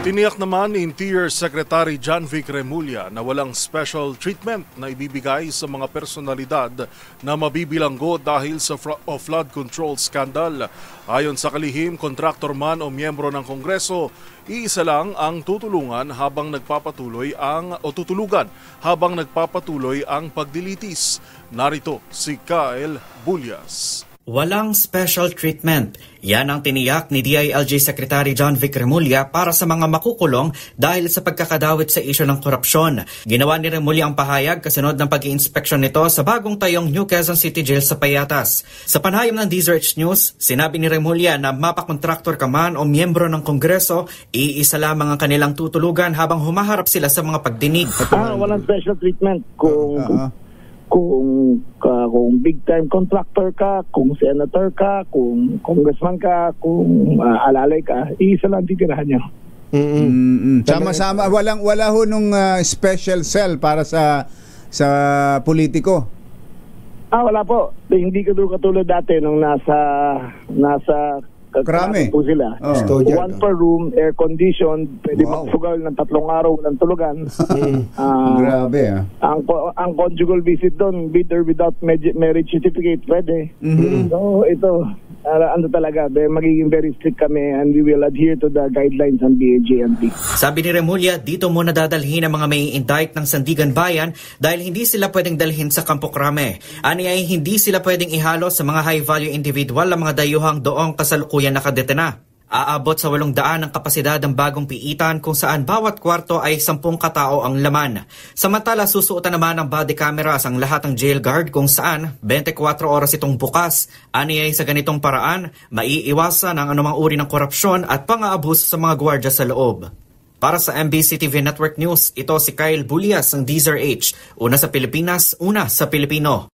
Tiniyak naman ni Interior Secretary John Vic Remulla na walang special treatment na ibibigay sa mga personalidad na mabibilanggo dahil sa flood control scandal. Ayon sa kalihim, kontraktor man o miyembro ng Kongreso, iisa lang ang tutulugan habang nagpapatuloy ang pagdilitis. Narito si Kyle Bulyas. Walang special treatment. Yan ang tiniyak ni DILG Secretary John Vic Remulla para sa mga makukulong dahil sa pagkakadawit sa isyu ng korupsyon. Ginawa ni Remulla ang pahayag kasunod ng pag-iinspeksyon nito sa bagong tayong New Quezon City Jail sa Payatas. Sa panayam ng DZRH News, sinabi ni Remulla na mapakontraktor ka man o miyembro ng Kongreso, iisa lamang ang kanilang tutulugan habang humaharap sila sa mga pagdinig. Walang special treatment kung big time contractor ka, kung senator ka, kung congressman ka, kung alalay ka, isa lang titirahan nyo. Sama-sama, wala ho nung special cell para sa politiko. Wala po. Hindi katulad dati nung nasa Krami po sila. One per room, air conditioned, pwede magsugal ng 3 araw ng tulugan. Grabe Ang conjugal visit doon, with or without marriage certificate, pwede. So ito, talaga, magiging very strict kami and we will adhere to the guidelines ng DILG. Sabi ni Remulla, dito muna dadalhin ang mga may indict ng Sandigan Bayan dahil hindi sila pwedeng dalhin sa Campo Crame. Ani ay hindi sila pwedeng ihalo sa mga high-value individual ang mga dayuhang doong kasalukuyan nakadetena. Aabot sa 800 ang kapasidad ng bagong piitan kung saan bawat kwarto ay 10 katao ang laman. Samantala, susuotan naman ng body cameras ang lahat ng jail guard kung saan 24 oras itong bukas. Ani ay sa ganitong paraan, maiiwasan ang anumang uri ng korupsyon at pang-aabuso sa mga gwardiya sa loob. Para sa MBC TV Network News, ito si Kyle Bulyas ng DZRH. Una sa Pilipinas, una sa Pilipino.